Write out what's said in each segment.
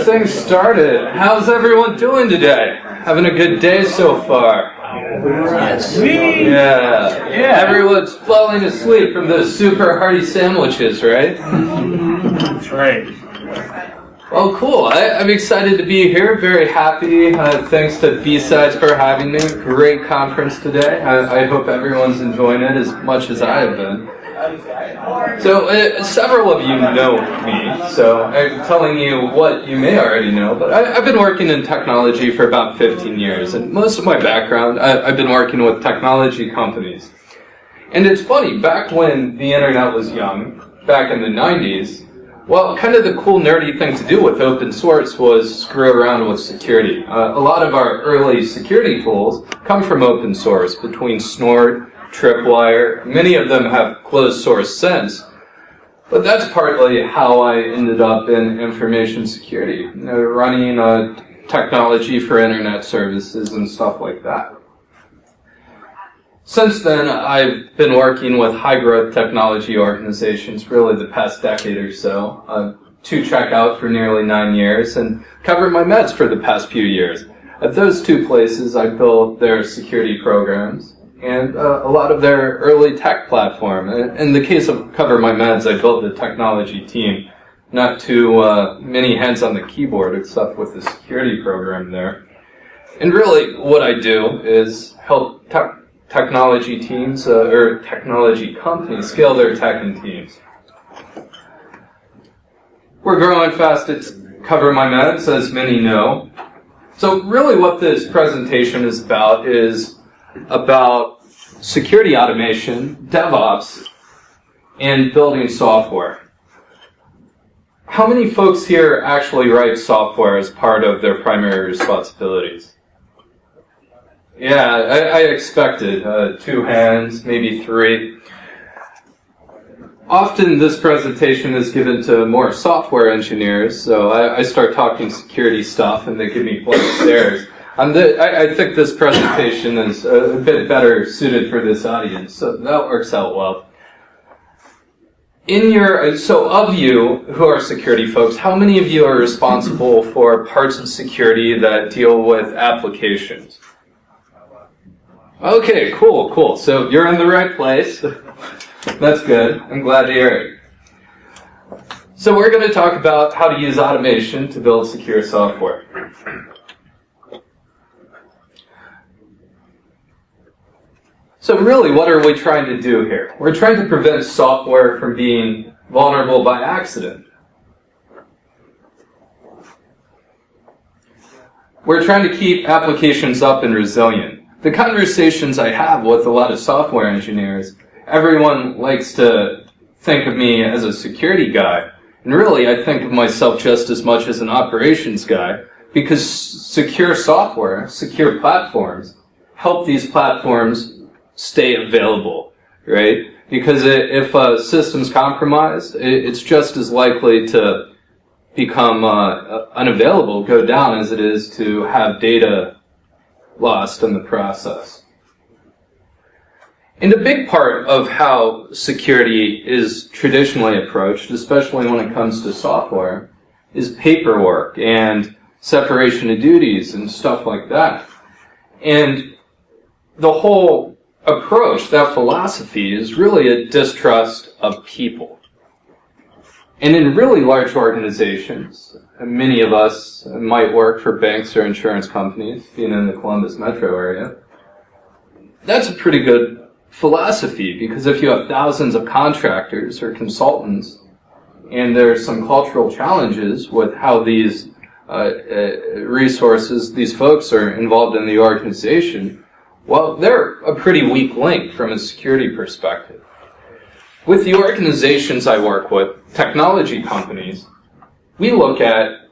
Things started. How's everyone doing today? Having a good day so far? Yes. Yeah. Everyone's falling asleep from those super hearty sandwiches, right? That's right. Well, cool. I'm excited to be here. Very happy. Thanks to BSides for having me. Great conference today. I hope everyone's enjoying it as much as I have been. So, several of you know me, so I'm telling you what you may already know, but I've been working in technology for about 15 years, and most of my background, I've been working with technology companies. And it's funny, back when the internet was young, back in the 90s, well, kind of the cool nerdy thing to do with open source was screw around with security. A lot of our early security tools come from open source, between Snort, Tripwire. Many of them have closed source since, but that's partly how I ended up in information security, running technology for internet services and stuff like that. Since then, I've been working with high-growth technology organizations really the past decade or so, to Checkout for nearly 9 years, and Cover My Meds for the past few years. At those two places, I built their security programs and a lot of their early tech platform. In the case of Cover My Meds, I built the technology team. Not too many hands on the keyboard, except with the security program there. And really, what I do is help technology teams, or technology companies, scale their tech and teams. We're growing fast at Cover My Meds, as many know. So really what this presentation is about security automation, DevOps, and building software. How many folks here actually write software as part of their primary responsibilities? Yeah, I expected 2 hands, maybe 3. Often this presentation is given to more software engineers, so I start talking security stuff and they give me blank stares. I think this presentation is a bit better suited for this audience, so that works out well. So of you who are security folks, how many of you are responsible for parts of security that deal with applications? Okay, cool. So you're in the right place. That's good. I'm glad to hear it. So we're going to talk about how to use automation to build secure software. So really, what are we trying to do here? We're trying to prevent software from being vulnerable by accident. We're trying to keep applications up and resilient. The conversations I have with a lot of software engineers, everyone likes to think of me as a security guy. And really, I think of myself just as much as an operations guy, because secure software, secure platforms, help these platforms stay available, right? Because if a system's compromised, it's just as likely to become unavailable, go down, as it is to have data lost in the process. And a big part of how security is traditionally approached, especially when it comes to software, is paperwork and separation of duties and stuff like that. And the whole approach, that philosophy, is really a distrust of people. And in really large organizations, many of us might work for banks or insurance companies, being in the Columbus metro area, that's a pretty good philosophy, because if you have thousands of contractors or consultants, and there's some cultural challenges with how these resources, these folks are involved in the organization, well, they're a pretty weak link from a security perspective. With the organizations I work with, technology companies, we look at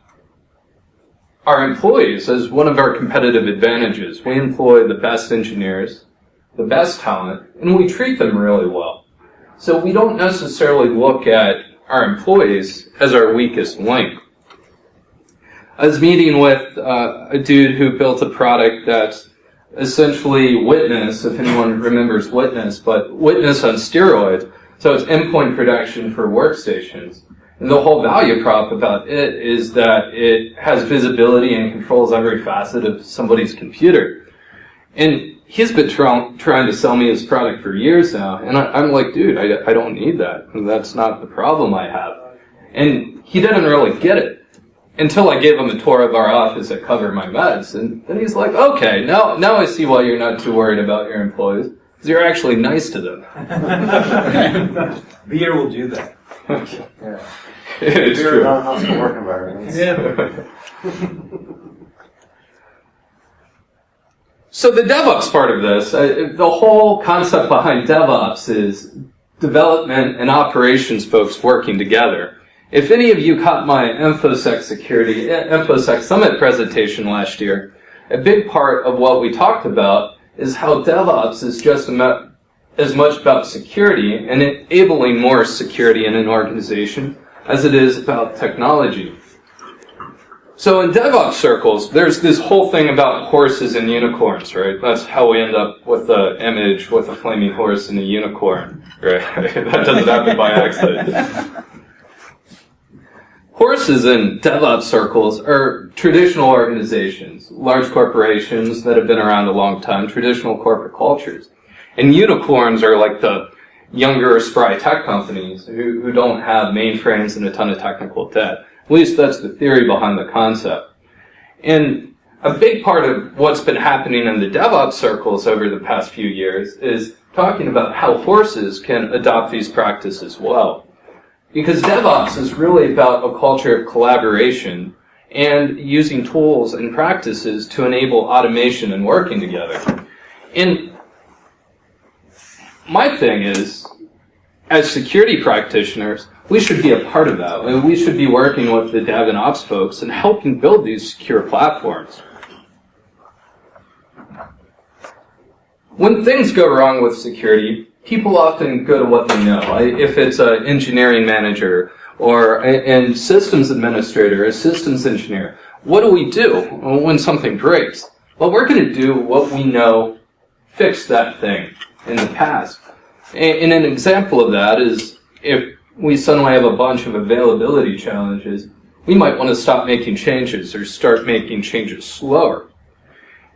our employees as one of our competitive advantages. We employ the best engineers, the best talent, and we treat them really well. So we don't necessarily look at our employees as our weakest link. I was meeting with a dude who built a product that's essentially Witness, if anyone remembers Witness, but Witness on steroids. So it's endpoint protection for workstations. And the whole value prop about it is that it has visibility and controls every facet of somebody's computer. And he's been trying to sell me his product for years now, and I'm like, dude, I don't need that. And that's not the problem I have. And he didn't really get it until I gave him a tour of our office at Cover My Meds. And then he's like, okay, now I see why you're not too worried about your employees, because you're actually nice to them. Beer will do that. Yeah. It's Beer true. in non-hostile work environments. Yeah. So the DevOps part of this, the whole concept behind DevOps is development and operations folks working together. If any of you caught my InfoSec Summit presentation last year, a big part of what we talked about is how DevOps is just as much about security and enabling more security in an organization as it is about technology. So in DevOps circles, there's this whole thing about horses and unicorns, right? That's how we end up with the image with a flaming horse and a unicorn, right? That doesn't happen by accident. Horses in DevOps circles are traditional organizations, large corporations that have been around a long time, traditional corporate cultures. And unicorns are like the younger, spry tech companies who don't have mainframes and a ton of technical debt. At least that's the theory behind the concept. And a big part of what's been happening in the DevOps circles over the past few years is talking about how horses can adopt these practices well. Because DevOps is really about a culture of collaboration and using tools and practices to enable automation and working together. And my thing is, as security practitioners, we should be a part of that. We should be working with the dev and ops folks and helping build these secure platforms. When things go wrong with security, people often go to what they know. If it's an engineering manager or a systems administrator, a systems engineer, what do we do when something breaks? Well, we're going to do what we know fixed that thing in the past. And an example of that is if we suddenly have a bunch of availability challenges, we might want to stop making changes or start making changes slower.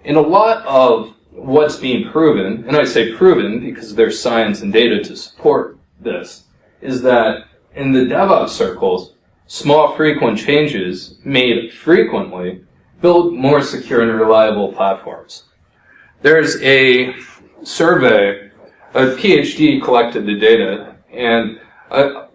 And a lot of what's being proven, and I say proven because there's science and data to support this, is that in the DevOps circles, small frequent changes made frequently build more secure and reliable platforms. There's a survey, a PhD collected the data, and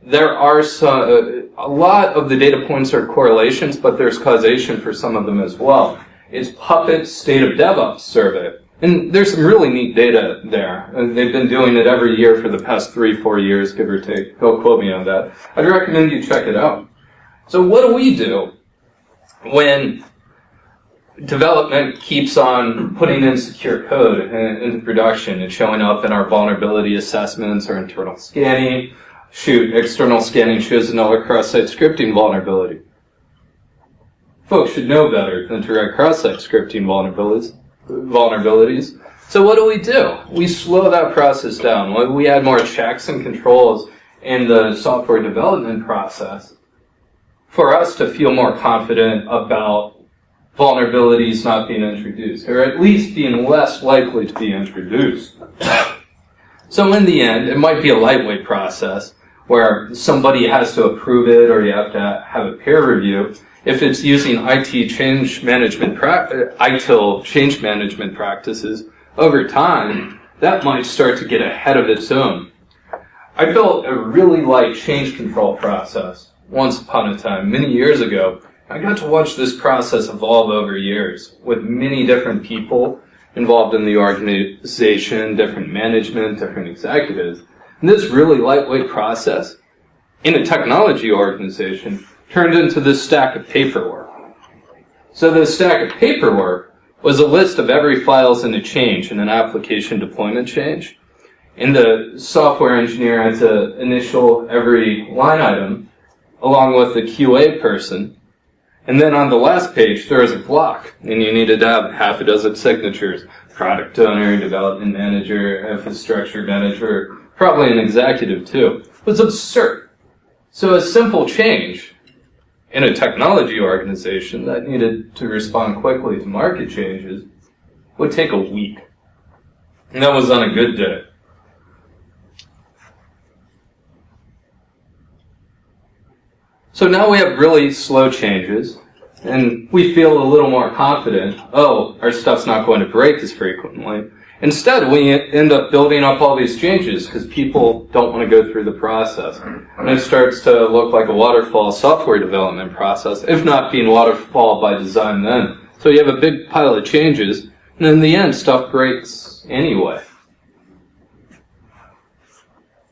there are a lot of the data points are correlations, but there's causation for some of them as well. It's Puppet's State of DevOps survey. And there's some really neat data there. They've been doing it every year for the past 3-4 years, give or take. Don't quote me on that. I'd recommend you check it out. So what do we do when development keeps on putting in secure code into production and showing up in our vulnerability assessments or internal scanning? Shoot, external scanning shows another cross-site scripting vulnerability. Folks should know better than to write cross-site scripting vulnerabilities. So what do? We slow that process down. We add more checks and controls in the software development process for us to feel more confident about vulnerabilities not being introduced, or at least being less likely to be introduced. So in the end, it might be a lightweight process where somebody has to approve it or you have to have a peer review. If it's using ITIL change management practices, over time, that might start to get ahead of its own. I built a really light change control process once upon a time, many years ago. I got to watch this process evolve over years with many different people involved in the organization, different management, different executives. And this really lightweight process in a technology organization turned into this stack of paperwork. So this stack of paperwork was a list of every files in a change, in an application deployment change. And the software engineer had to initial every line item along with the QA person. And then on the last page, there was a block, and you needed to have half a dozen signatures. Product owner, development manager, infrastructure manager, probably an executive too. It was absurd. So a simple change in a technology organization that needed to respond quickly to market changes would take a week. And that was on a good day. So now we have really slow changes, and we feel a little more confident, oh, our stuff's not going to break as frequently. Instead, we end up building up all these changes because people don't want to go through the process. And it starts to look like a waterfall software development process, if not being waterfall by design then. So you have a big pile of changes, and in the end, stuff breaks anyway.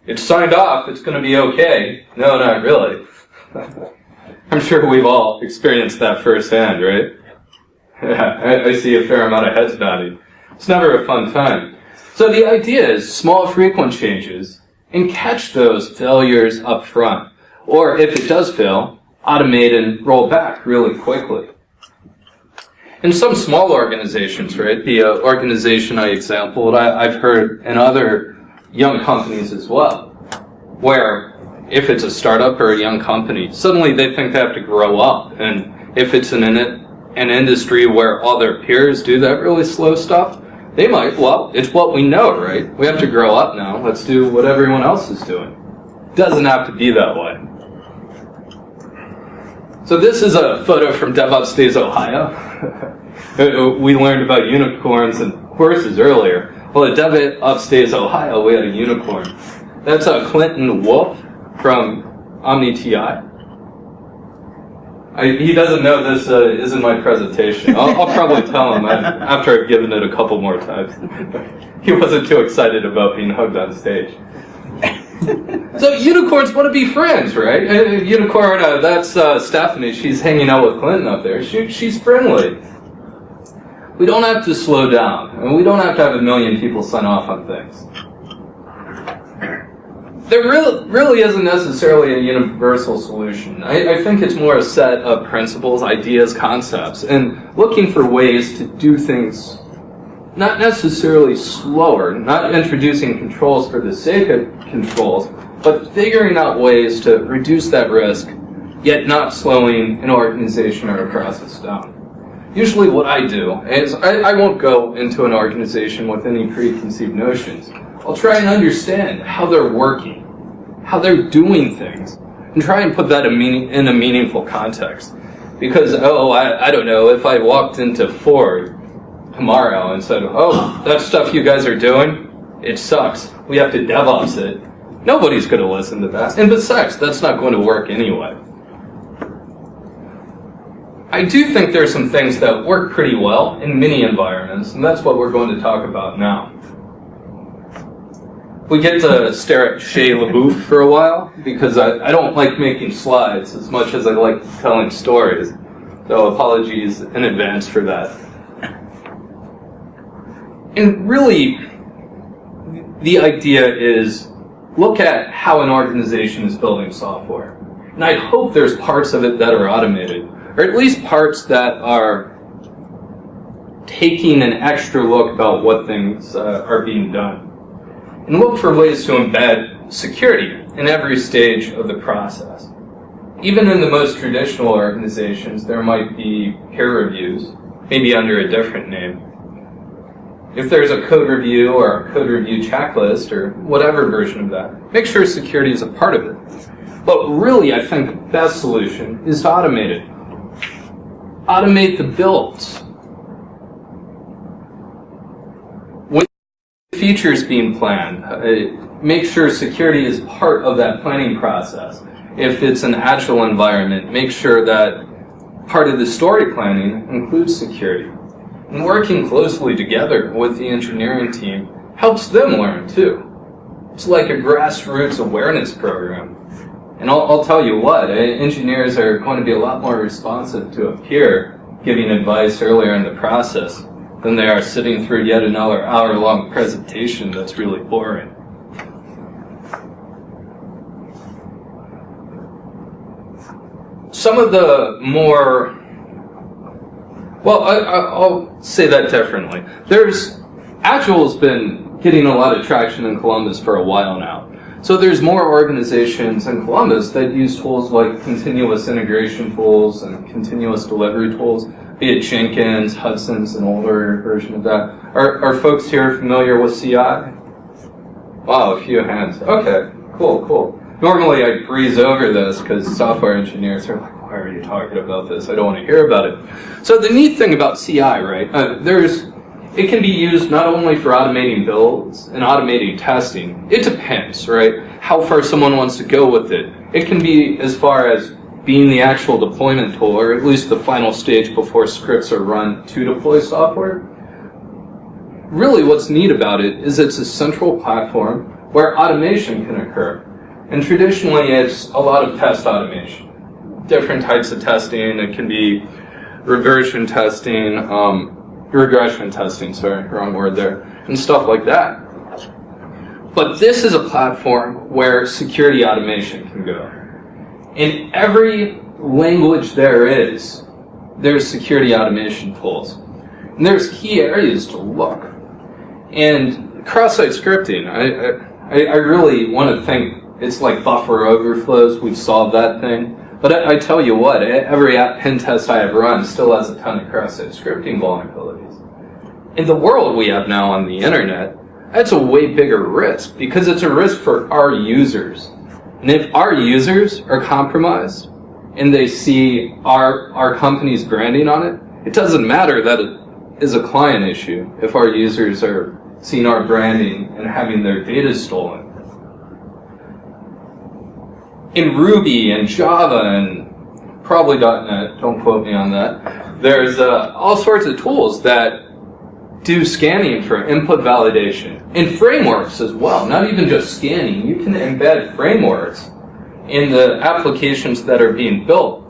It's signed off, it's going to be okay. No, not really. I'm sure we've all experienced that firsthand, right? Yeah, I see a fair amount of heads nodding. It's never a fun time. So the idea is small frequent changes and catch those failures up front. Or if it does fail, automate and roll back really quickly. In some small organizations, right, the organization I exampled, I've heard in other young companies as well, where if it's a startup or a young company, suddenly they think they have to grow up. And if it's in an industry where all their peers do that really slow stuff, they might, well, it's what we know, right? We have to grow up now. Let's do what everyone else is doing. Doesn't have to be that way. So this is a photo from DevOps Days, Ohio. We learned about unicorns and horses earlier. Well, at DevOps Days, Ohio, we had a unicorn. That's Clinton Wolf from OmniTI. He doesn't know this isn't my presentation. I'll probably tell him after I've given it a couple more times. He wasn't too excited about being hugged on stage. So unicorns want to be friends, right? Unicorn, that's Stephanie. She's hanging out with Clinton up there. She's friendly. We don't have to slow down, and we don't have to have 1 million people sign off on things. There really isn't necessarily a universal solution. I think it's more a set of principles, ideas, concepts, and looking for ways to do things not necessarily slower, not introducing controls for the sake of controls, but figuring out ways to reduce that risk, yet not slowing an organization or a process down. Usually what I do is I won't go into an organization with any preconceived notions. I'll try and understand how they're working, how they're doing things, and try and put that in a meaningful context. Because, I don't know, if I walked into Ford tomorrow and said, oh, that stuff you guys are doing, it sucks. We have to DevOps it. Nobody's going to listen to that. And besides, that's not going to work anyway. I do think there's some things that work pretty well in many environments, and that's what we're going to talk about now. We get to stare at Shia LaBeouf for a while, because I don't like making slides as much as I like telling stories. So apologies in advance for that. And really, the idea is look at how an organization is building software. And I hope there's parts of it that are automated, or at least parts that are taking an extra look about what things are being done. And look for ways to embed security in every stage of the process. Even in the most traditional organizations, there might be peer reviews, maybe under a different name. If there's a code review or a code review checklist or whatever version of that, make sure security is a part of it. But really, I think the best solution is to automate it. Automate the builds. When features being planned, make sure security is part of that planning process. If it's an agile environment, make sure that part of the story planning includes security. And working closely together with the engineering team helps them learn too. It's like a grassroots awareness program. And I'll tell you what, engineers are going to be a lot more responsive to a peer giving advice earlier in the process than they are sitting through yet another hour-long presentation that's really boring. Some of the more, well, I'll say that differently. Agile's been getting a lot of traction in Columbus for a while now. So there's more organizations in Columbus that use tools like continuous integration tools and continuous delivery tools, be it Jenkins, Hudson's, an older version of that. Are folks here familiar with CI? Wow, a few hands. Okay, cool. Normally I breeze over this because software engineers are like, why are you talking about this? I don't want to hear about it. So the neat thing about CI, right, it can be used not only for automating builds and automating testing. It depends, right, how far someone wants to go with it. It can be as far as being the actual deployment tool, or at least the final stage before scripts are run to deploy software. Really what's neat about it is it's a central platform where automation can occur. And traditionally it's a lot of test automation. Different types of testing. It can be regression testing, wrong word there, and stuff like that. But this is a platform where security automation can go. In every language there's security automation tools. And there's key areas to look. And cross-site scripting, I really want to think it's like buffer overflows. We've solved that thing. But I tell you what, every app pen test I have run still has a ton of cross-site scripting vulnerabilities. In the world we have now on the internet, that's a way bigger risk because it's a risk for our users. And if our users are compromised and they see our company's branding on it, it doesn't matter that it is a client issue if our users are seeing our branding and having their data stolen. In Ruby and Java and probably .NET, don't quote me on that, there's all sorts of tools that do scanning for input validation. And frameworks as well, not even just scanning. You can embed frameworks in the applications that are being built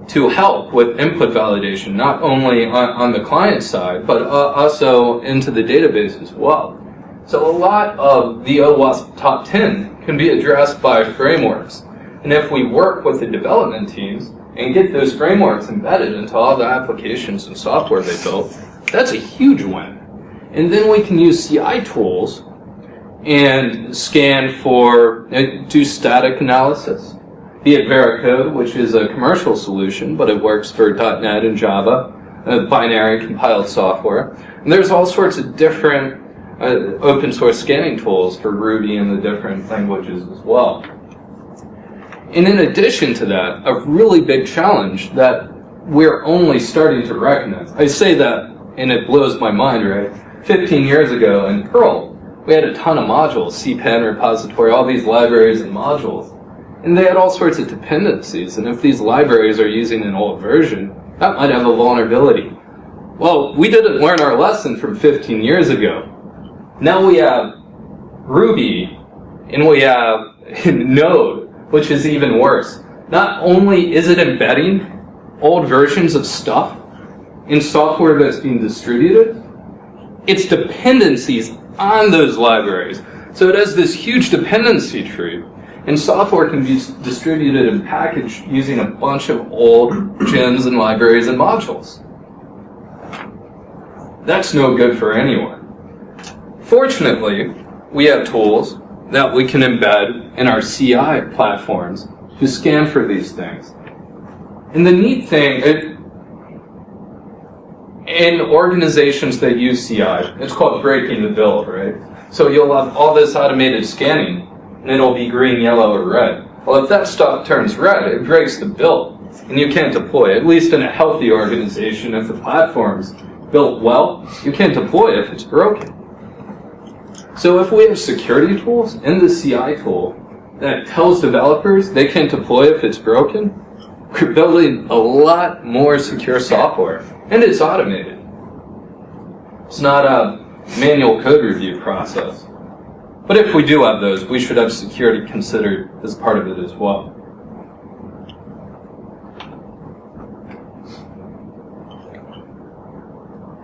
to help with input validation, not only on the client side, but also into the database as well. So a lot of the OWASP top 10 can be addressed by frameworks. And if we work with the development teams and get those frameworks embedded into all the applications and software they built, that's a huge win. And then we can use CI tools and scan for, do static analysis, be it Veracode, which is a commercial solution, but it works for .NET and Java, binary compiled software. And there's all sorts of different open source scanning tools for Ruby and the different languages as well. And in addition to that, a really big challenge that we're only starting to recognize. I say that, and it blows my mind, right? 15 years ago in Perl, we had a ton of modules, CPen, repository, all these libraries and modules. And they had all sorts of dependencies. And if these libraries are using an old version, that might have a vulnerability. Well, we didn't learn our lesson from 15 years ago. Now we have Ruby, and we have Node, which is even worse. Not only is it embedding old versions of stuff in software that's being distributed, it's dependencies on those libraries. So it has this huge dependency tree, and software can be distributed and packaged using a bunch of old gems and libraries and modules. That's no good for anyone. Fortunately, we have tools that we can embed in our CI platforms to scan for these things. And the neat thing, in organizations that use CI, it's called breaking the build, right? So you'll have all this automated scanning, and it'll be green, yellow, or red. Well, if that stuff turns red, it breaks the build, and you can't deploy. At least in a healthy organization, if the platform's built well, you can't deploy if it's broken. So if we have security tools in the CI tool that tells developers they can't deploy if it's broken, we're building a lot more secure software, and it's automated. It's not a manual code review process. But if we do have those, we should have security considered as part of it as well.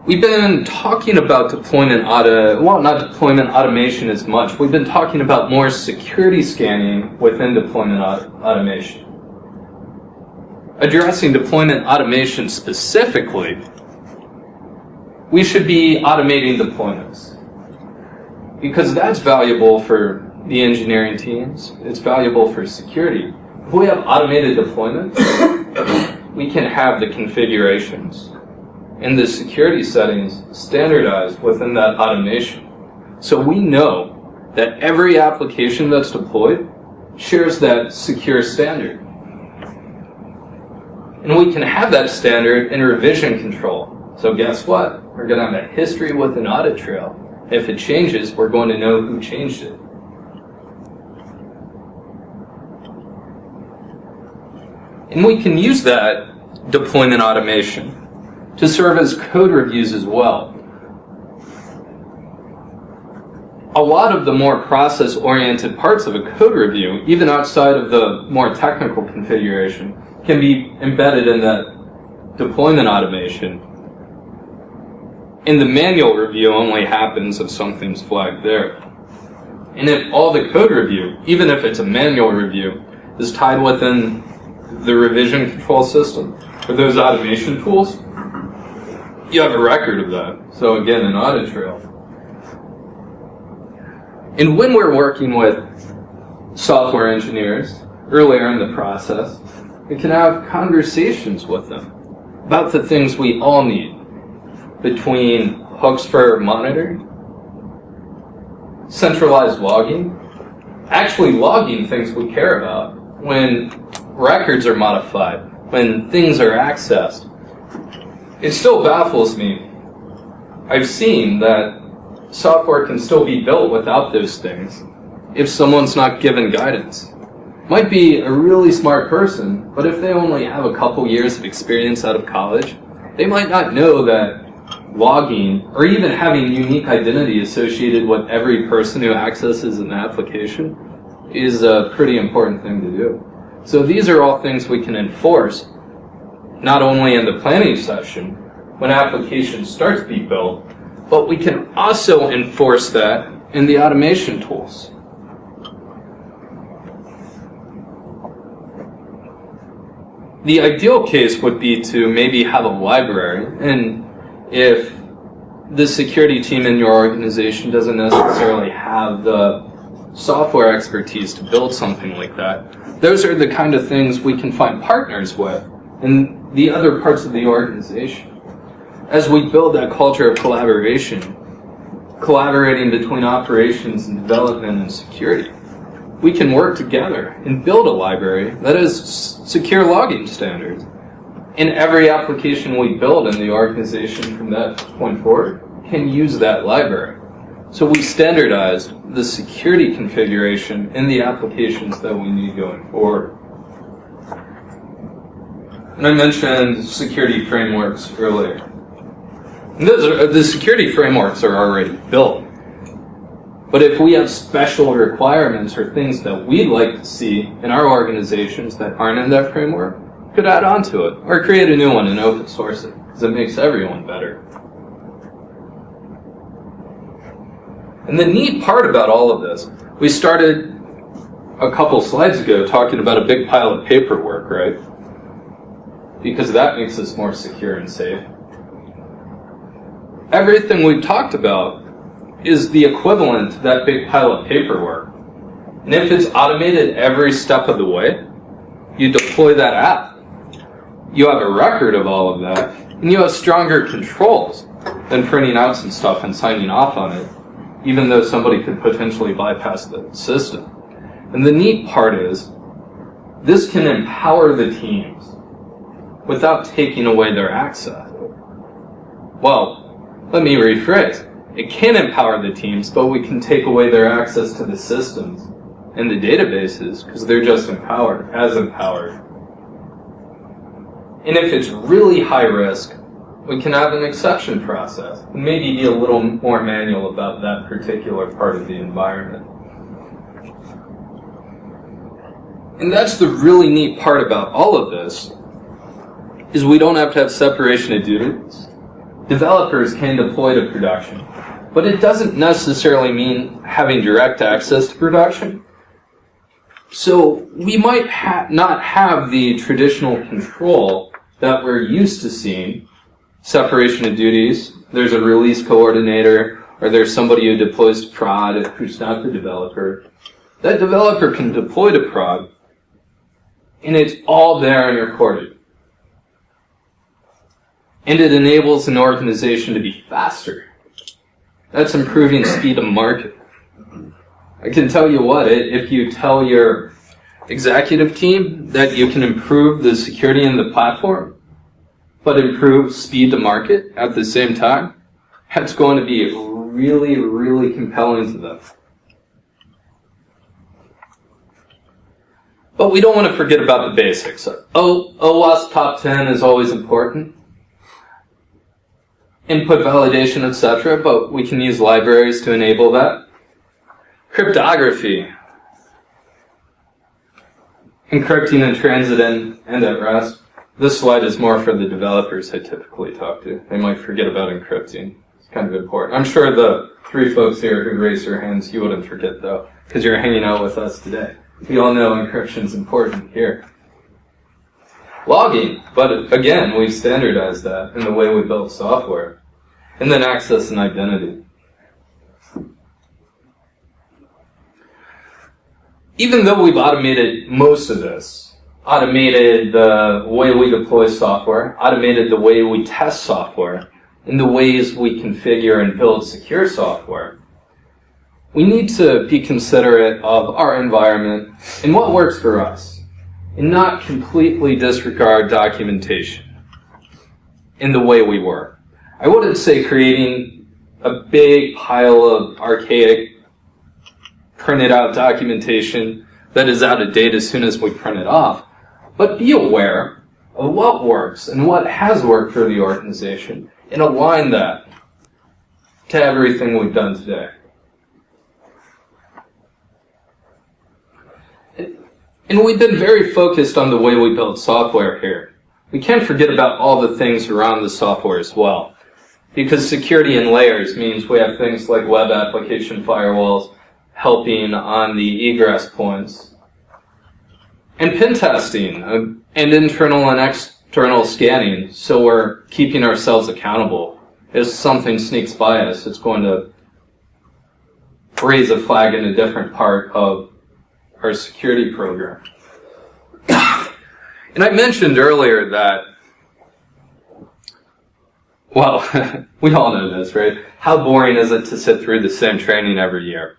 We've been talking about not deployment automation as much. We've been talking about more security scanning within deployment automation. Addressing deployment automation specifically, we should be automating deployments, because that's valuable for the engineering teams. It's valuable for security. If we have automated deployments, we can have the configurations and the security settings standardized within that automation. So we know that every application that's deployed shares that secure standard. And we can have that standard in revision control. So guess what? We're going to have a history with an audit trail. If it changes, we're going to know who changed it. And we can use that deployment automation to serve as code reviews as well. A lot of the more process-oriented parts of a code review, even outside of the more technical configuration, can be embedded in that deployment automation. And the manual review only happens if something's flagged there. And if all the code review, even if it's a manual review, is tied within the revision control system or those automation tools, you have a record of that. So again, an audit trail. And when we're working with software engineers earlier in the process, we can have conversations with them about the things we all need, between hooks for monitoring, centralized logging, actually logging things we care about, when records are modified, when things are accessed. It still baffles me. I've seen that software can still be built without those things if someone's not given guidance. Might be a really smart person, but if they only have a couple years of experience out of college, they might not know that logging, or even having unique identity associated with every person who accesses an application, is a pretty important thing to do. So these are all things we can enforce, not only in the planning session, when application starts to be built, but we can also enforce that in the automation tools. The ideal case would be to maybe have a library, and if the security team in your organization doesn't necessarily have the software expertise to build something like that, those are the kind of things we can find partners with in the other parts of the organization. As we build that culture of collaboration, collaborating between operations and development and security, we can work together and build a library that has secure logging standards. And every application we build in the organization from that point forward can use that library. So we standardized the security configuration in the applications that we need going forward. And I mentioned security frameworks earlier. And the security frameworks are already built. But if we have special requirements or things that we'd like to see in our organizations that aren't in that framework, we could add on to it or create a new one and open source it, because it makes everyone better. And the neat part about all of this, we started a couple slides ago talking about a big pile of paperwork, right? Because that makes us more secure and safe. Everything we've talked about is the equivalent to that big pile of paperwork. And if it's automated every step of the way, you deploy that app. You have a record of all of that, and you have stronger controls than printing out some stuff and signing off on it, even though somebody could potentially bypass the system. And the neat part is, this can empower the teams without taking away their access. Well, let me rephrase. It can empower the teams, but we can take away their access to the systems and the databases because they're just empowered, as empowered. And if it's really high risk, we can have an exception process and maybe be a little more manual about that particular part of the environment. And that's the really neat part about all of this, is we don't have to have separation of duties. Developers can deploy to production, but it doesn't necessarily mean having direct access to production. So we might not have the traditional control that we're used to seeing, separation of duties. There's a release coordinator, or there's somebody who deploys to prod who's not the developer. that developer can deploy to prod, and it's all there and recorded. And it enables an organization to be faster. That's improving speed of market. I can tell you what, if you tell your executive team that you can improve the security in the platform, but improve speed to market at the same time, that's going to be really, really compelling to them. But we don't want to forget about the basics. OWASP top 10 is always important. Input validation, etc., but we can use libraries to enable that. Cryptography. Encrypting in transit and at rest. This slide is more for the developers I typically talk to. They might forget about encrypting. It's kind of important. I'm sure the 3 folks here who raised their hands, you wouldn't forget though, because you're hanging out with us today. We all know encryption is important here. Logging, but again, we've standardized that in the way we build software. And then access and identity. Even though we've automated most of this, automated the way we deploy software, automated the way we test software, and the ways we configure and build secure software, we need to be considerate of our environment and what works for us, and not completely disregard documentation in the way we work. I wouldn't say creating a big pile of archaic printed out documentation that is out of date as soon as we print it off, but be aware of what works and what has worked for the organization and align that to everything we've done today. And we've been very focused on the way we build software here. We can't forget about all the things around the software as well, because security in layers means we have things like web application firewalls helping on the egress points, and pen testing, and internal and external scanning, so we're keeping ourselves accountable. If something sneaks by us, it's going to raise a flag in a different part of our security program. And I mentioned earlier that, well, we all know this, right? How boring is it to sit through the same training every year?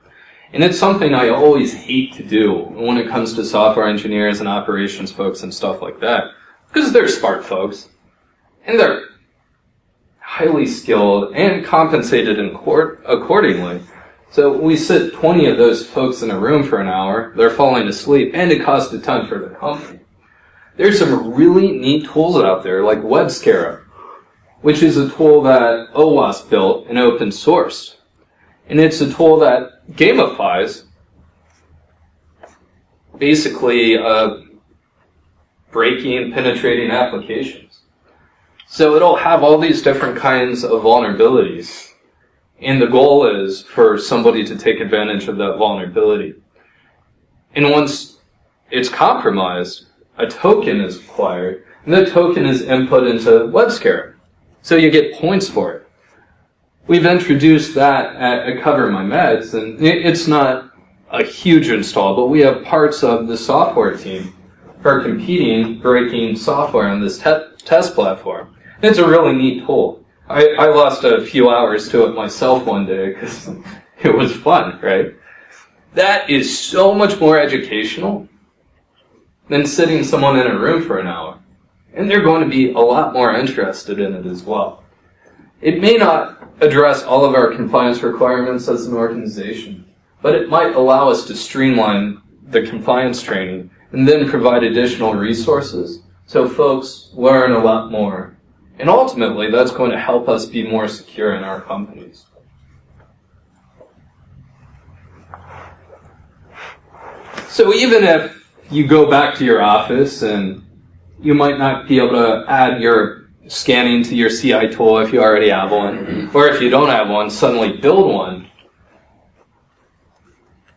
And it's something I always hate to do when it comes to software engineers and operations folks and stuff like that, because they're smart folks, and they're highly skilled and compensated accordingly. So we sit 20 of those folks in a room for an hour, they're falling asleep, and it costs a ton for the company. There's some really neat tools out there, like WebScarab, which is a tool that OWASP built and open sourced. And it's a tool that gamifies basically breaking, penetrating applications. So it'll have all these different kinds of vulnerabilities. And the goal is for somebody to take advantage of that vulnerability. And once it's compromised, a token is acquired, and the token is input into WebScarab. So you get points for it. We've introduced that at Cover My Meds, and it's not a huge install, but we have parts of the software team who are competing, breaking software on this test platform. It's a really neat tool. I lost a few hours to it myself one day because it was fun, right? That is so much more educational than sitting someone in a room for an hour. And they're going to be a lot more interested in it as well. It may not address all of our compliance requirements as an organization, but it might allow us to streamline the compliance training and then provide additional resources so folks learn a lot more. And ultimately, that's going to help us be more secure in our companies. So even if you go back to your office and you might not be able to add your scanning to your CI tool if you already have one, or if you don't have one, suddenly build one,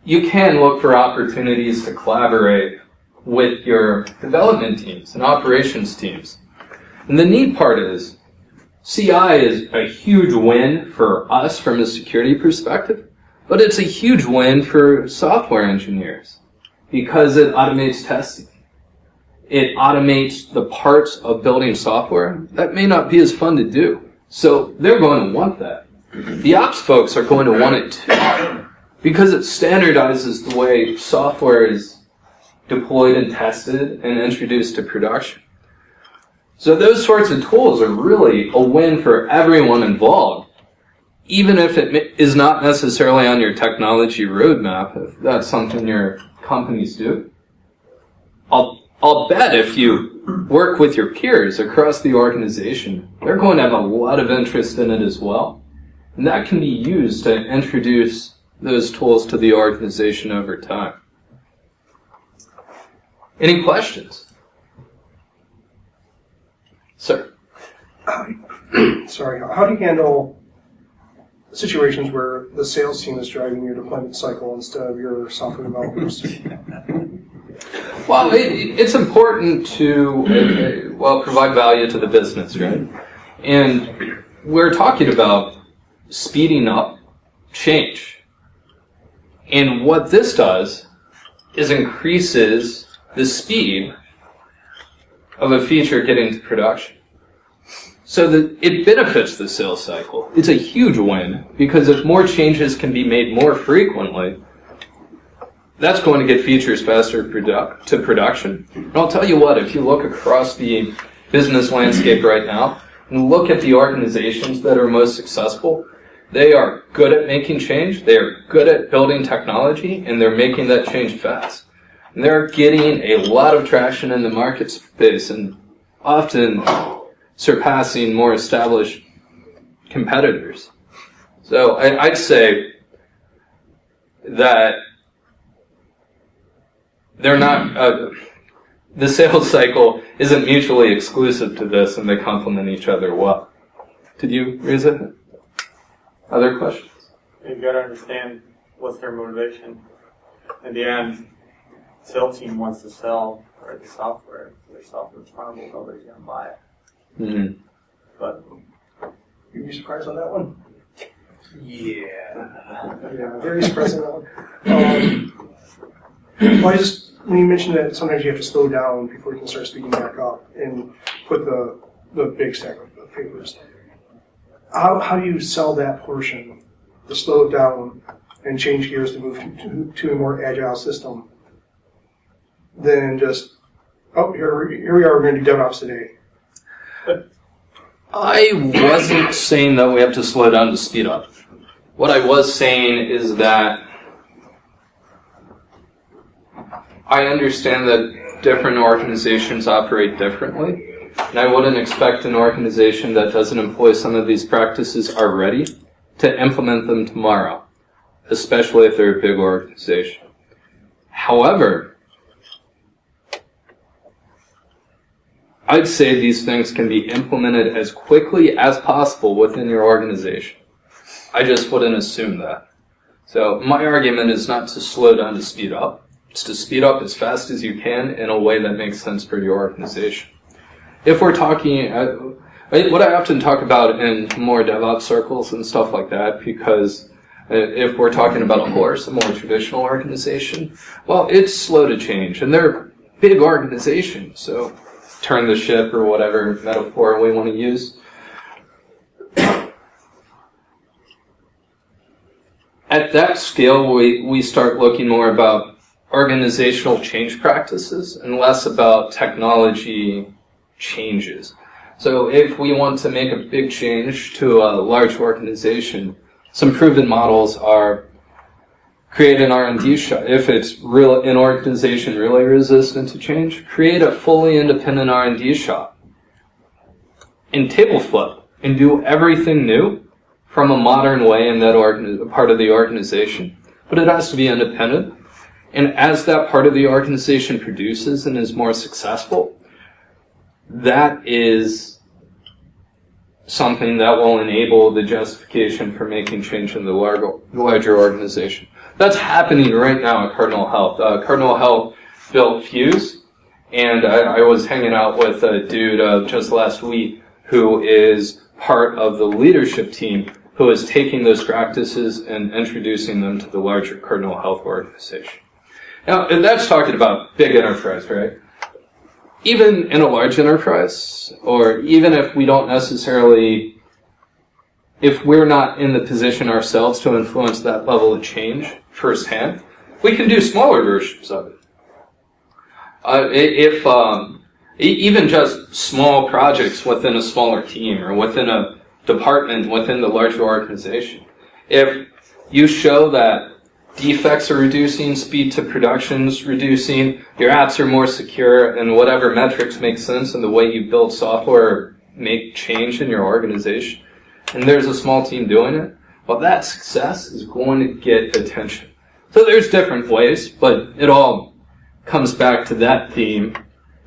you can look for opportunities to collaborate with your development teams and operations teams. And the neat part is, CI is a huge win for us from a security perspective, But it's a huge win for software engineers because it automates testing. It automates the parts of building software that may not be as fun to do. So they're going to want that. The ops folks are going to want it too because it standardizes the way software is deployed and tested and introduced to production. So those sorts of tools are really a win for everyone involved, even if it is not necessarily on your technology roadmap, if that's something your companies do. I'll bet if you work with your peers across the organization, they're going to have a lot of interest in it as well. And that can be used to introduce those tools to the organization over time. Any questions? Sir? Sorry, how do you handle situations where the sales team is driving your deployment cycle instead of your software developers? Well, it's important to, provide value to the business, right? And we're talking about speeding up change. And what this does is increases the speed of a feature getting to production. So that it benefits the sales cycle. It's a huge win because if more changes can be made more frequently, that's going to get features faster to production. And I'll tell you what, if you look across the business landscape right now and look at the organizations that are most successful, they are good at making change, they are good at building technology, and they're making that change fast. And they're getting a lot of traction in the market space and often surpassing more established competitors. So I'd say that they're not, the sales cycle isn't mutually exclusive to this and they complement each other well. Did you raise it? Other questions? You've got to understand what's their motivation. In the end, the sales team wants to sell the software. Their software's harmful, nobody's going to buy it. Mm-hmm. But You'd be surprised on that one? yeah. Yeah, very surprised on that one. When you mentioned that sometimes you have to slow down before you can start speeding back up and put the big stack of papers. How do you sell that portion, to slow it down and change gears to move to a more agile system, than just, here we are, we're going to do DevOps today? I wasn't saying that we have to slow down to speed up. What I was saying is that I understand that different organizations operate differently, and I wouldn't expect an organization that doesn't employ some of these practices already to implement them tomorrow, especially if they're a big organization. However, I'd say these things can be implemented as quickly as possible within your organization. I just wouldn't assume that. So my argument is not to slow down to speed up. It's to speed up as fast as you can in a way that makes sense for your organization. If we're talking, what I often talk about in more DevOps circles and stuff like that, because if we're talking about a horse, a more traditional organization, well, it's slow to change, and they're a big organization, so turn the ship or whatever metaphor we want to use. At that scale, we start looking more about organizational change practices and less about technology changes. So if we want to make a big change to a large organization, some proven models are create an R&D shop. If it's an organization really resistant to change, create a fully independent R&D shop and table flip and do everything new from a modern way in that part of the organization. But it has to be independent. And as that part of the organization produces and is more successful, that is something that will enable the justification for making change in the larger organization. That's happening right now at Cardinal Health. Cardinal Health built Fuse, and I was hanging out with a dude just last week who is part of the leadership team who is taking those practices and introducing them to the larger Cardinal Health organization. Now, and that's talking about big enterprise, right? Even in a large enterprise, or even if we don't necessarily, if we're not in the position ourselves to influence that level of change firsthand, we can do smaller versions of it. Even just small projects within a smaller team or within a department within the larger organization. If you show that defects are reducing, speed to production's reducing, your apps are more secure, and whatever metrics make sense in the way you build software make change in your organization, and there's a small team doing it, well, that success is going to get attention. So there's different ways, but it all comes back to that theme.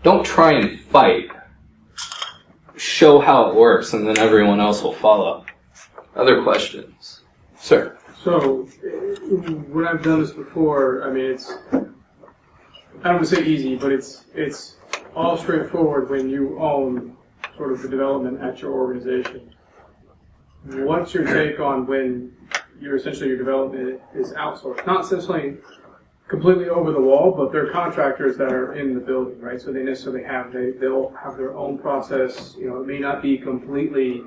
Don't try and fight. Show how it works, and then everyone else will follow. Other questions? Sir? So, when I've done this before, I mean, it's, I don't want to say easy, but it's all straightforward when you own sort of the development at your organization. What's your take on when your development is outsourced? Not essentially completely over the wall, but they're contractors that are in the building, right? So they necessarily they'll have their own process. You know, it may not be completely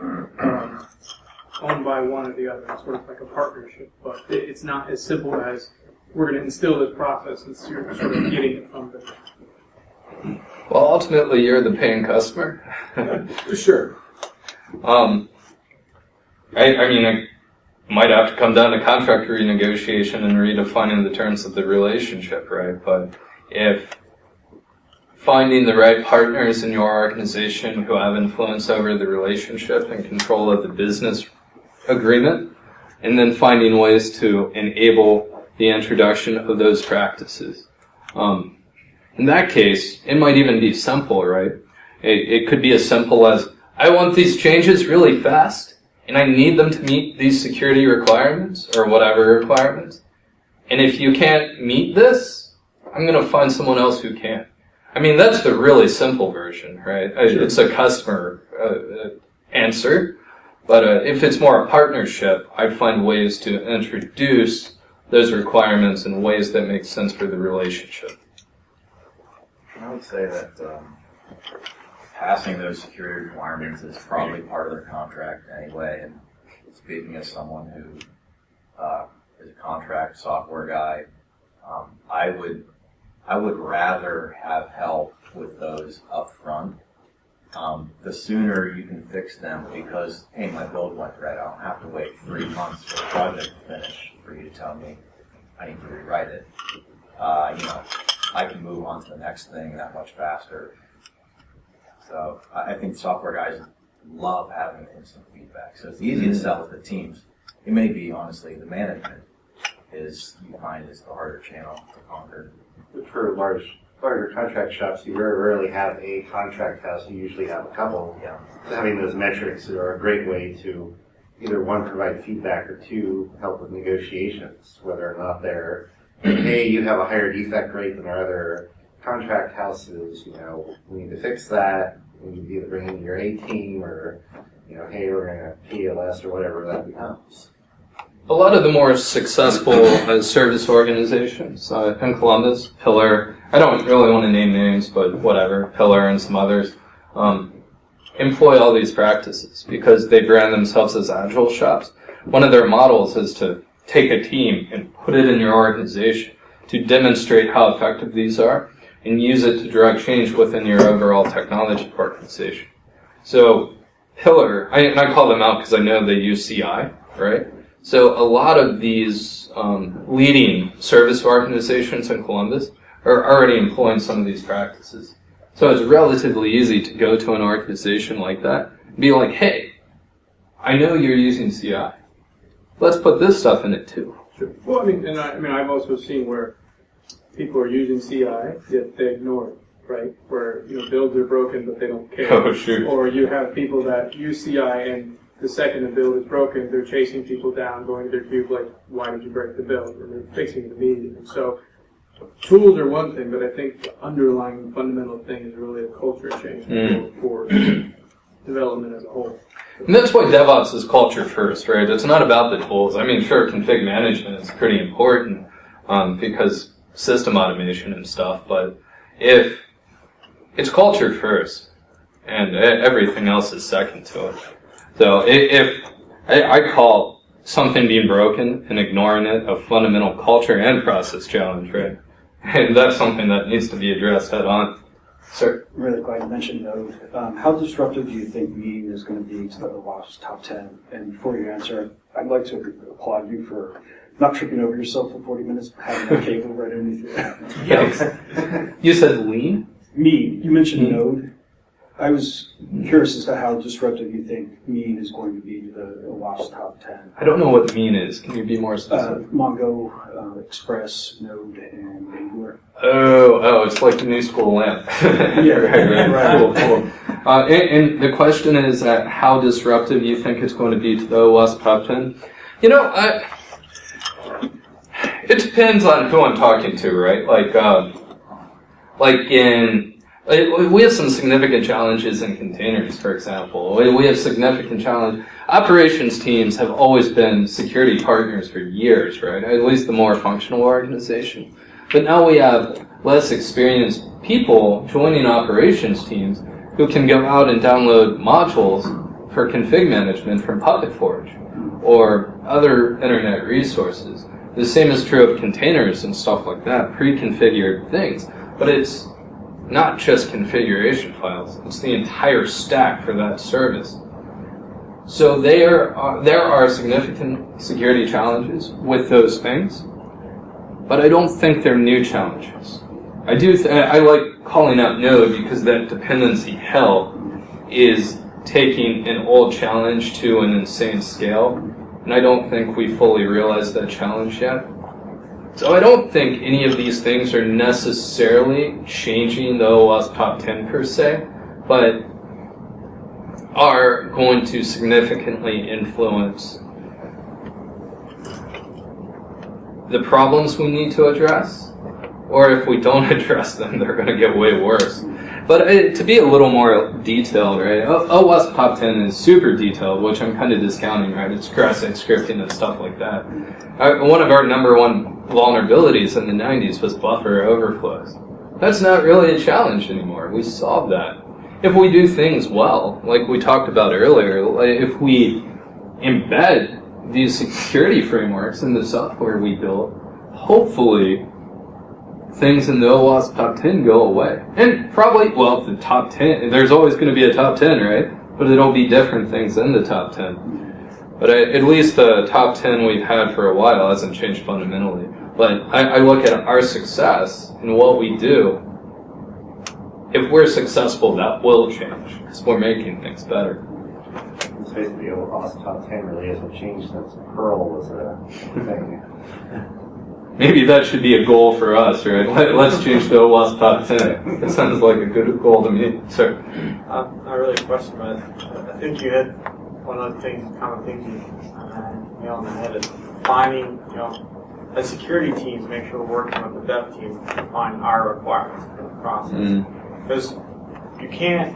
owned by one or the other. It's sort of like a partnership, but it's not as simple as we're going to instill this process and you're sort of getting it from them. Well, ultimately, you're the paying customer. Sure. I mean, it might have to come down to contract renegotiation and redefining the terms of the relationship, right? But if finding the right partners in your organization who have influence over the relationship and control of the business agreement, and then finding ways to enable the introduction of those practices. In that case, it might even be simple, right? It could be as simple as, I want these changes really fast, and I need them to meet these security requirements, or whatever requirements. And if you can't meet this, I'm going to find someone else who can. I mean, that's the really simple version, right? Sure. It's a customer answer. But if it's more a partnership, I find ways to introduce those requirements in ways that make sense for the relationship. I would say that passing those security requirements is probably part of their contract anyway. And speaking as someone who is a contract software guy, I would rather have help with those up front. The sooner you can fix them, because, hey, my build went right, I don't have to wait 3 months for the project to finish for you to tell me I need to rewrite it. I can move on to the next thing that much faster. So I think software guys love having instant feedback. So it's easy to sell with the teams. It may be, honestly, the management is, you find, is the harder channel to conquer. For larger contract shops, you very rarely have a contract house. You usually have a couple. Yeah. So having those metrics are a great way to either, one, provide feedback, or two, help with negotiations, whether or not they're, hey, you have a higher defect rate than our other contract houses, we need to fix that. We need to either bring in your A team, or, hey, we're going to pay you less, or whatever that becomes. A lot of the more successful service organizations in Columbus, Pillar, I don't really want to name names, but whatever, Pillar and some others, employ all these practices because they brand themselves as agile shops. One of their models is to take a team and put it in your organization to demonstrate how effective these are and use it to drive change within your overall technology organization. So Pillar, I call them out because I know they use CI, right? So a lot of these leading service organizations in Columbus are already employing some of these practices. So it's relatively easy to go to an organization like that and be like, hey, I know you're using CI. Let's put this stuff in it too. Sure. Well, I've also seen where people are using CI, yet they ignore it, right? Where, builds are broken, but they don't care. Oh, shoot. Or you have people that use CI, and the second the build is broken, they're chasing people down, going to their cube like, why did you break the build? And they're fixing it immediately. So tools are one thing, but I think the underlying fundamental thing is really a culture change going forward. development as a whole. And that's why DevOps is culture first, right? It's not about the tools. I mean, sure, config management is pretty important because system automation and stuff, but if it's culture first and everything else is second to it. So if I call something being broken and ignoring it a fundamental culture and process challenge, right? And that's something that needs to be addressed head on. Sir? Really glad you mentioned Node. How disruptive do you think Mean is going to be to the OWASP top 10? And before you answer, I'd like to applaud you for not tripping over yourself for 40 minutes, having a cable right underneath you. Yes. You said lean? Mean. You mentioned Node. I was curious as to how disruptive you think Mean is going to be to the OWASP top 10. I don't know what mean is. Can you be more specific? Mongo, Express, Node, and Angular. Oh, it's like the new school lamp. Yeah, right. Cool. And the question is how disruptive you think it's going to be to the OWASP top 10? You know, it depends on who I'm talking to, right? We have some significant challenges in containers, for example. We have significant challenge. Operations teams have always been security partners for years, right? At least the more functional organization. But now we have less experienced people joining operations teams who can go out and download modules for config management from Puppet Forge or other internet resources. The same is true of containers and stuff like that, pre-configured things. But it's not just configuration files, it's the entire stack for that service. So there are significant security challenges with those things, but I don't think they're new challenges. I like calling out Node because that dependency hell is taking an old challenge to an insane scale, and I don't think we fully realize that challenge yet. So I don't think any of these things are necessarily changing the OWASP top 10 per se, but are going to significantly influence the problems we need to address, or if we don't address them, they're going to get way worse. But to be a little more detailed, right, OWASP top 10 is super detailed, which I'm kind of discounting, right? It's cross-site scripting and stuff like that. One of our number one vulnerabilities in the 90s was buffer overflows. That's not really a challenge anymore. We solved that. If we do things well, like we talked about earlier, if we embed these security frameworks in the software we build, hopefully things in the OWASP top 10 go away. And probably, well, the top 10, there's always going to be a top 10, right? But it'll be different things in the top 10. But at least the top 10 we've had for a while hasn't changed fundamentally. But I look at our success and what we do. If we're successful, that will change because we're making things better. It's basically the OWASP top 10 really hasn't changed since Perl was a thing. Maybe that should be a goal for us, right? Let's change the OWASP top 10. That sounds like a good goal to me. Sir? Not really a question, but I think you hit one of the common things you nailed on the head is defining, as security teams, make sure we're working with the dev team to define our requirements for the process. Because you can't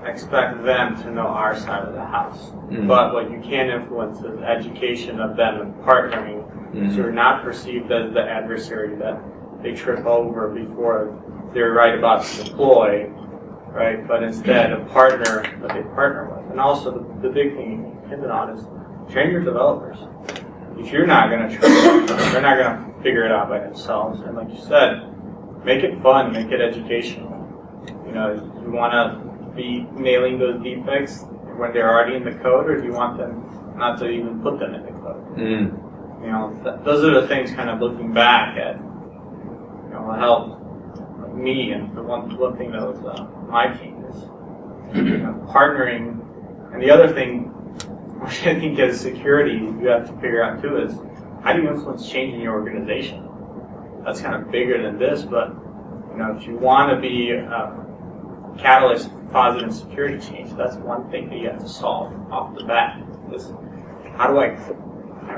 expect them to know our side of the house. But what you can influence is education of them and partnering, so you're not perceived as the adversary that they trip over before they're right about to deploy, right? But instead a partner that they partner with. And also the big thing you hinted on is train your developers. If you're not going to train them, they're not going to figure it out by themselves. And like you said, make it fun, make it educational. You want to be nailing those defects when they're already in the code, or do you want them not to even put them in the code? Those are the things kind of looking back at, will help me. And the one thing that was my team is partnering. And the other thing, which I think as security you have to figure out too, is how do you influence change in your organization? That's kind of bigger than this, but if you want to be a catalyst for positive security change, that's one thing that you have to solve off the bat. Is how do I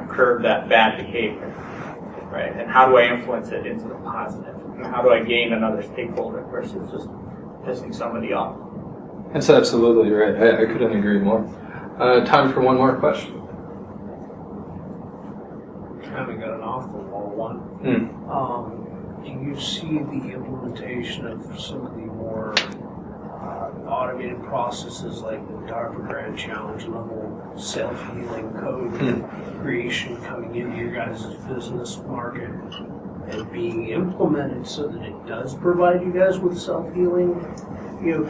curb that bad behavior, right? And how do I influence it into the positive? And how do I gain another stakeholder versus just pissing somebody off? That's absolutely right. I couldn't agree more. Time for one more question. Kind of got an off-the-wall one. Do you see the implementation of some of the more automated processes like the DARPA Grand Challenge level self-healing code creation coming into your guys' business market and being implemented so that it does provide you guys with self-healing,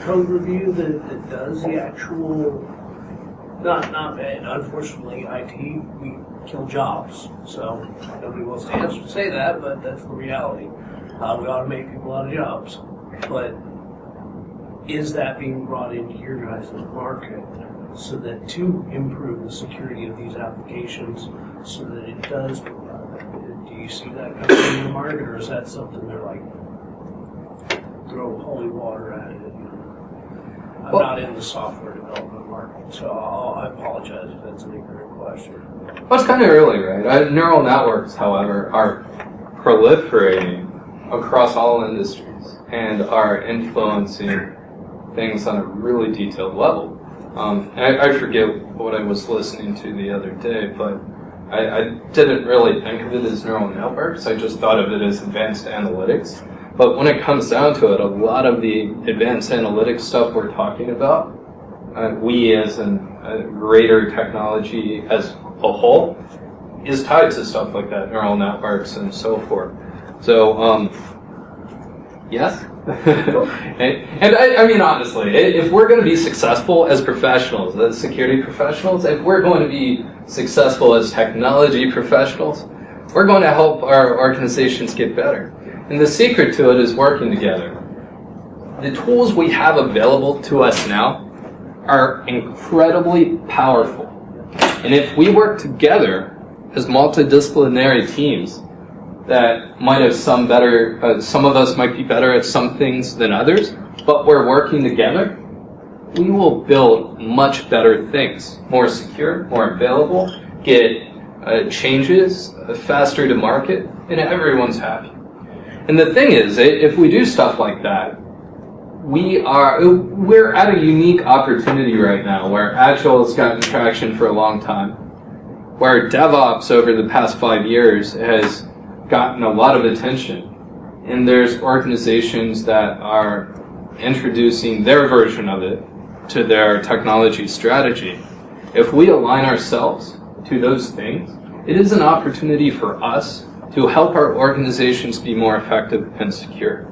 code review that does the actual, not unfortunately, IT, we kill jobs, so nobody wants to say that, but that's the reality. We automate people out of jobs, but is that being brought into your guys' market so that to improve the security of these applications so that it does provide that? Do you see that coming in the market, or is that something they're like, throw holy water at it? I'm not in the software development market, so I apologize if that's an ignorant question. Well, it's kind of early, right? Neural networks, however, are proliferating across all industries and are influencing things on a really detailed level. I forget what I was listening to the other day, but I didn't really think of it as neural networks. I just thought of it as advanced analytics. But when it comes down to it, a lot of the advanced analytics stuff we're talking about, we as a greater technology as a whole, is tied to stuff like that, neural networks and so forth. So, yes. and I mean, honestly, if we're going to be successful as professionals, as security professionals, if we're going to be successful as technology professionals, we're going to help our organizations get better. And the secret to it is working together. The tools we have available to us now are incredibly powerful. And if we work together as multidisciplinary teams that might have some of us might be better at some things than others, but we're working together, we will build much better things, more secure, more available, get changes faster to market, and everyone's happy. And the thing is, if we do stuff like that, we're at a unique opportunity right now where Agile has gotten traction for a long time, where DevOps over the past 5 years has gotten a lot of attention. And there's organizations that are introducing their version of it to their technology strategy. If we align ourselves to those things, it is an opportunity for us to help our organizations be more effective and secure.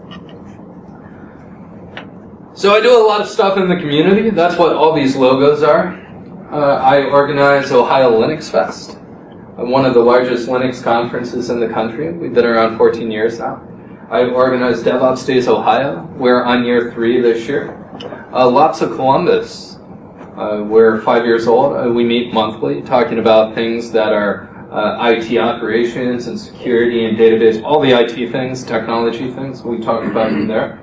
So I do a lot of stuff in the community. That's what all these logos are. I organize Ohio Linux Fest, one of the largest Linux conferences in the country. We've been around 14 years now. I organize DevOps Days Ohio. We're on year 3 this year. Lots of Columbus. We're 5 years old. We meet monthly talking about things that are IT operations and security and database, all the IT things, technology things, we talk about in there.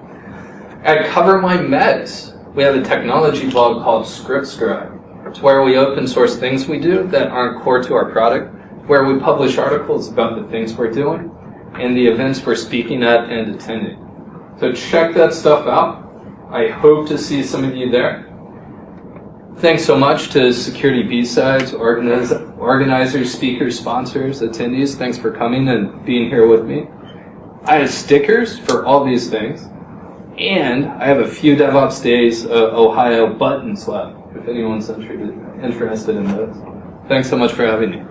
At Cover My Meds, we have a technology blog called ScriptScribe. It's where we open source things we do that aren't core to our product, where we publish articles about the things we're doing and the events we're speaking at and attending. So check that stuff out. I hope to see some of you there. Thanks so much to Security BSides, organizers, speakers, sponsors, attendees. Thanks for coming and being here with me. I have stickers for all these things. And I have a few DevOps Days Ohio buttons left, if anyone's interested in those. Thanks so much for having me.